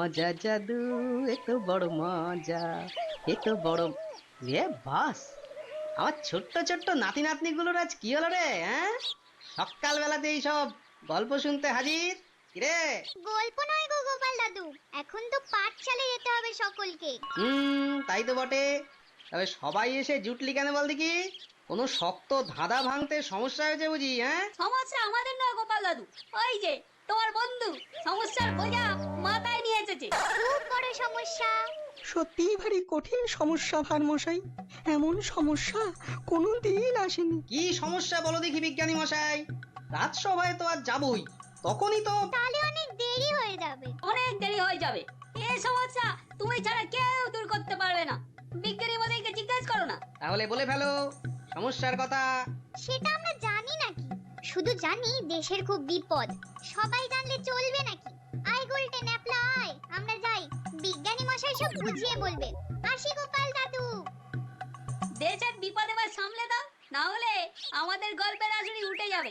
মজা জাদু এ তো বড় মজা, এ তো বড় রে বাস। আমার ছোট্ট ছোট্ট নাতি নাতনি গুলোর আজ কি হলো রে? হ্যাঁ, সকাল বেলাতেই সব গল্প শুনতে হাজির। কিরে? গল্প নয় গো গোপাল দাদু, এখন তো পাঠশালে যেতে হবে সকলকে। তাই তো বটে। তবে সবাই এসে জুটলি কেন বল দেখি? কোনো শক্ত ধাঁধা ভাঙতে সমস্যা হয়েছে বুঝি? হ্যাঁ, সমস্যা আমাদের নয় গোপাল দাদু, ওই যে তোমার বন্ধু সমস্যার বোঝা মাথায় নিয়ে এসেছে। খুব বড় সমস্যা। সত্যিই ভারী কঠিন সমস্যা ভারমশাই। এমন সমস্যা কোনোদিন আসেনি। কি সমস্যা বলো দেখি বিজ্ঞানী মশাই? রাজসভায় তো আজ যাবই, তখনই তো। তাহলে অনেক দেরি হয়ে যাবে। অনেক দেরি হয়ে যাবে। এই সমস্যা তুমি ছাড়া কেউ দূর করতে পারবে না। বিজ্ঞানী মশাইকে জিজ্ঞেস করো না। তাহলে বলে ফেলো সমস্যার কথা। সেটা আমরা জানি নাকি, শুধু জানি দেশের খুব বিপদ। সবাই জানলে চলবে নাকি? আয় গোলটে ন্যাপলা আয়, আমরা যাই, বিজ্ঞানী মশাই সব বুঝিয়ে বলবে। আসি গোপাল দাদু। দেশের বিপদ এবার সামলে দাও, না হলে আমাদের গল্পের আসরে উঠে যাবে।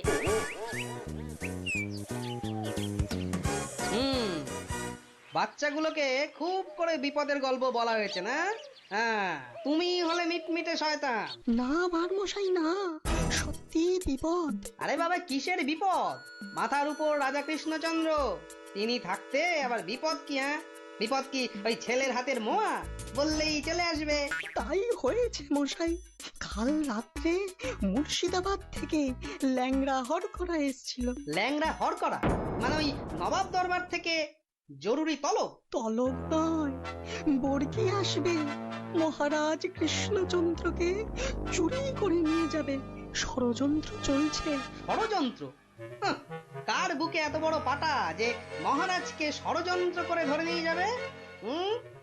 বাচ্চাগুলোকে খুব করে বিপদের গল্প বলা হয়েছে না? হ্যাঁ, তুমি হলে মিটমিটে শয়তান। না ভারমশাই না, সত্যি বিপদ। আরে বাবা, কিসের বিপদ? মাথার উপর রাজা কৃষ্ণচন্দ্র, তিনি থাকতে আবার বিপদ কি? হ্যাঁ, বিপদ কি ওই ছেলের হাতের মোয়া বললেই চলে আসবে? তাই হয়েছে মশাই। কাল রাত্রে মুর্শিদাবাদ থেকে ল্যাংড়া হরকরা এসছিল। ল্যাংড়া হর করা মানে ওই নবাব দরবার থেকে জরুরি তলব? তলব নয়, বর্গি আসবে। মহারাজ কৃষ্ণচন্দ্রকে চুরি করে নিয়ে যাবে। ষড়যন্ত্র চলছে। ষড়যন্ত্র? হাহ, কার বুকে এত বড় পাটা যে মহারাজকে ষড়যন্ত্র করে ধরে নিয়ে যাবে?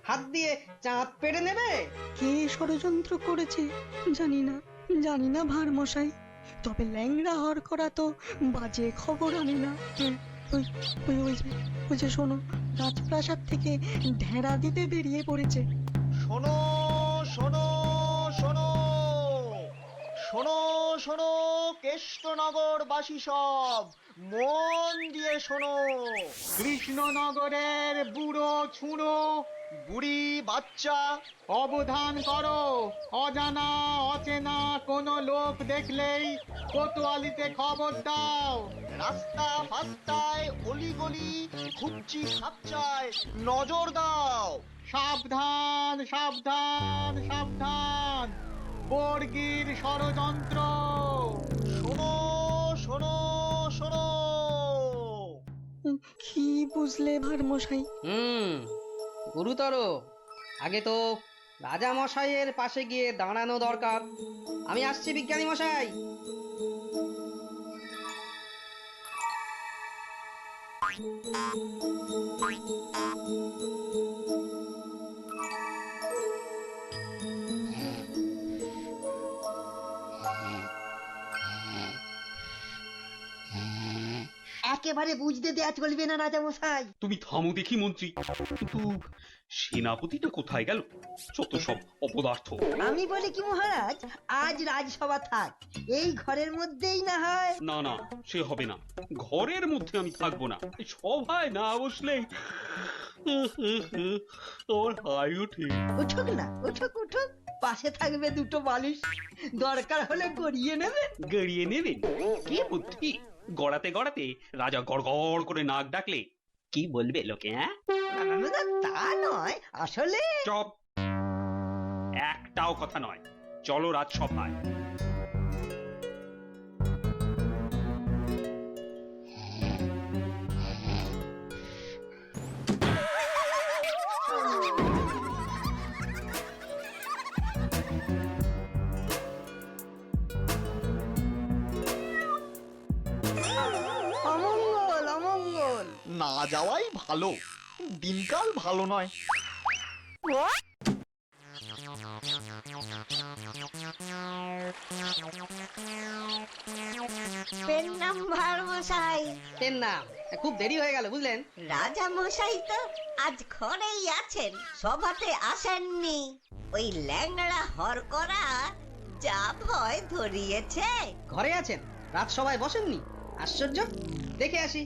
হাত দিয়ে চাঁদ পেড়ে নেবে? কে ষড়যন্ত্র করেছে জানি না ভারমশাই। তবে ল্যাংড়া হরকরা তো বাজে খবর আনে না। ওই ওই ওই যে ওই যে শোনো, রাজপ্রাসাদ থেকে ঢেড়া দিতে বেরিয়ে পড়েছে। শোনো শোনো শোনো শোনো শোনো, কেষ্টনগর বাসী সব মন দিয়ে শোনো। কৃষ্ণনগরের বুড়ো ছুঁড়ো বুড়ি বাচ্চা, অবধান করো। অজানা অচেনা কোনো লোক দেখলেই কোতোয়ালিতে খবর দাও। রাস্তা ফাস্তায় অলিগলি খুঁজছি খাপচায় নজর দাও। সাবধান সাবধান সাবধান, বর্গির ষড়যন্ত্র। শোনো শোনো শোনো। কি বুঝলে ভারমশাই? গুরুতর। আগে তো রাজা মশাইয়ের পাশে গিয়ে দাঁড়ানো দরকার। আমি আসছি বিজ্ঞানী মশাই। একেবারে বুঝতে দেয়া চলবে না রাজা মশাই। তুমি থামো দেখি মন্ত্রী। কিন্তু সেনাপতিটা কোথায় গেল? যত সব অপদার্থ। আমি বলি কি মহারাজ, আজ রাজসভা থাক, এই ঘরের মধ্যেই না হয়। না না, সে হবে না। ঘরের মধ্যে আমি থাকবো না। এই সভায় না বসলে তোর হাই ওঠে। উঠুক না, উঠুক উঠুক, পাশে থাকবে দুটো বালিশ, দরকার হলে গড়িয়ে নেবে। গড়িয়ে নেবেন? কি বুদ্ধি! গড়াতে গড়াতে রাজা গড়গড় করে নাক ডাকলে কি বলবে লোকে? হ্যাঁ, তা নয়, আসলে চপ! একটাও কথা নয়। চলো রাজসভায়। অমঙ্গল অমঙ্গল। না যাওয়াই ভালো, দিনকাল ভালো নয়। পেন নাম ভারমশাই। এর নাম খুব দেরি হয়ে গেল বুঝলেন। রাজা মশাই তো আজ ঘরেই আছেন, সভাতে আসেননি। ওই ল্যাংড়া হরকরা যা ভয় ধরিয়েছে। ঘরে আছেন, রাজসভায় বসেননি? আশ্চর্য। দেখে আসি।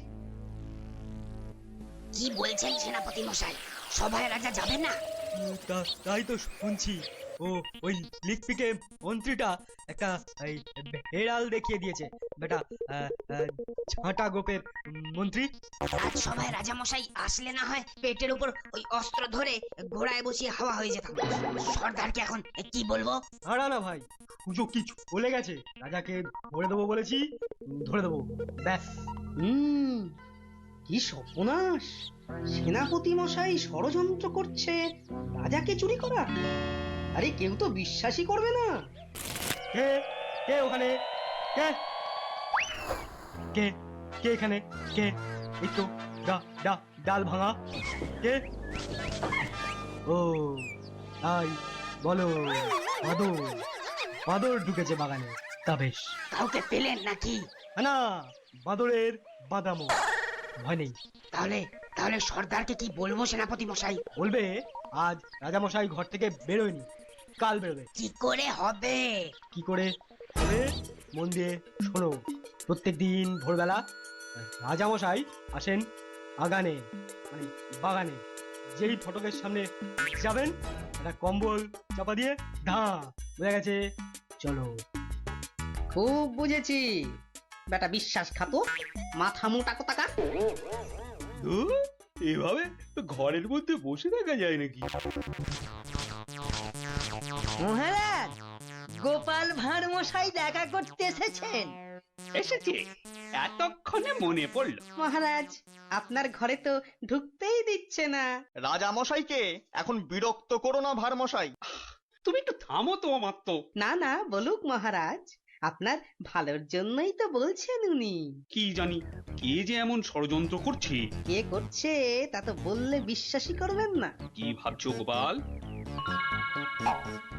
কি বলছেন সেনাপতি মশাই? সভায় রাজা যাবে না? তাই তো শুনছি। ও ওই লিকপিকে মন্ত্রীটা একটা এই হেড়াল দেখিয়ে দিয়েছে বেটা, ঝাঁটা গোপের মন্ত্রী। আজ সভায় রাজামশাই আসলে না হয় পেটের উপর ওই অস্ত্র ধরে ঘোড়ায় বসিয়ে হাওয়া হয়ে যেতাম। সর্দারকে এখন কি বলবো? হারা না ভাই, সুযোগ কিছু বলে গেছে, রাজাকে ধরে দেবো বলেছি, ধরে দেবো, ব্যাস। কি সর্বনাশ! সেনাপতি মশাই ষড়যন্ত্র করছে রাজাকে চুরি করা। আরে কেউ তো বিশ্বাসই করবে না। কে কে ওখানে? কে কে কে এখানে? কে? এই তো ডাল ভাঙা। কে? ও তাই বলো। বাদর বাদর ঢুকেছে বাগানে, তা বেশ। কাউকে পেলেন নাকি? না, বাদরের বাদামো, ভয় নেই। তাহলে তাহলে সর্দারকে কি বলবো সেনাপতি মশাই? বলবে আজ রাজামশাই ঘর থেকে বেরোয়নি, কাল বেরোবে। কি করে হবে? কি করে হবে মন দিয়ে শোনো। প্রত্যেক দিন ভোরবেলা রাজামশাই আসেন আগানে, মানে বাগানে। যেই ফটকের সামনে যাবেন, একটা কম্বল চাপা দিয়ে ধা, বোঝা গেছে? চলো। খুব বুঝেছি, বেটা বিশ্বাসঘাতক, মাথা মোটা কোথাকার। এভাবে ঘরের মধ্যে বসে থাকা যায় নাকি? মহারাজ, গোপাল ভাঁড় মশাই দেখা করতে এসেছেন। এসেছে, এতক্ষণে মনে পড়লো। মহারাজ, আপনার ঘরে তো ঢুকতেই দিচ্ছে না। রাজা মশাইকে এখন বিরক্ত করো না ভার মশাই। তুমি একটু থামো তো মাত্র। না না, বলুক মহারাজ, আপনার ভালোর জন্যই তো বলছেন উনি। কি জানি কে যে এমন ষড়যন্ত্র করছে। কে করছে তা তো বললে বিশ্বাসই করবেন না। কি ভাবছো গোপাল?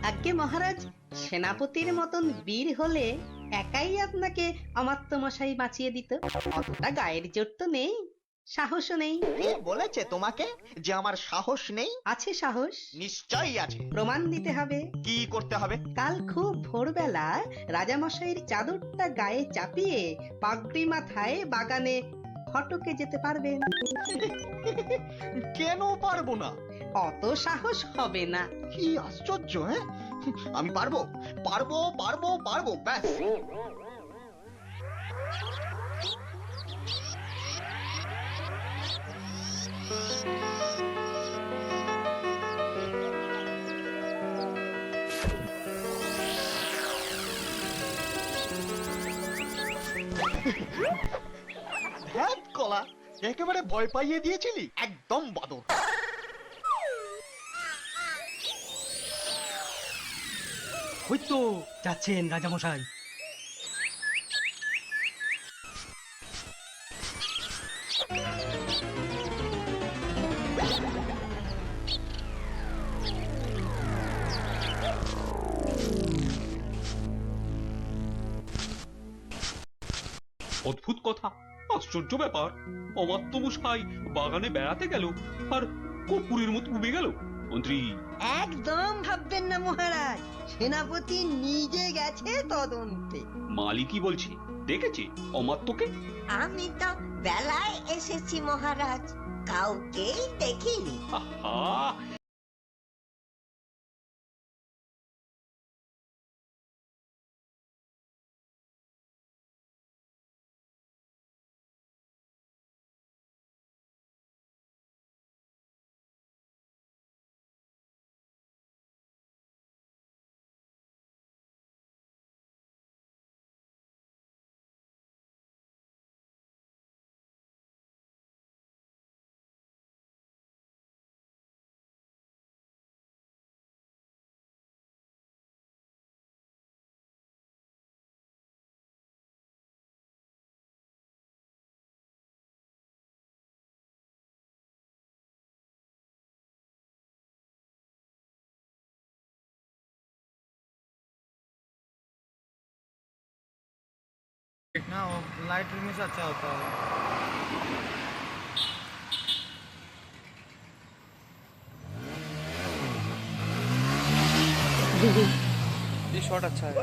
আজ্ঞে মহারাজ, সেনাপতির মতন বীর হলে একাই আপনাকে অমাত্য মশাই বাঁচিয়ে দিত। অতটা গায়ের জোর তো নেই, সাহসও নেই। কে বলেছে তোমাকে যে আমার সাহস নেই? আছে সাহস, নিশ্চয়ই আছে। প্রমাণ দিতে হবে। কি করতে হবে? কাল খুব ভোরবেলা রাজামশাইয়ের চাদরটা গায়ে চাপিয়ে পাগড়ি মাথায় বাগানে ফটকে যেতে পারবেন। কেন পারবো না? অত সাহস হবে না। কি আশ্চর্য! হ্যাঁ, আমি পারবো পারবো পারবো পারবো, ব্যাস। ধ্যাৎ কলা, একেবারে ভয় পাইয়ে দিয়েছিলি, একদম বাদর। ওই তো যাচ্ছেন রাজামশাই। অদ্ভুত কথা, আশ্চর্য ব্যাপার। অমাত্য মশাই বাগানে বেড়াতে গেল আর কপুরের মতো উবে গেল। মন্ত্রী, একদম ভাববেন না মহারাজ, সেনাপতি নিজে গেছে তদন্তে। মালিকই বলছে দেখেছে অমাত্যকে। আমি তো বেলায় এসেছি মহারাজ, কাউকেই দেখিনি। আহা, ना वो लाइट हमेशा अच्छा होता है। ये शॉट अच्छा है।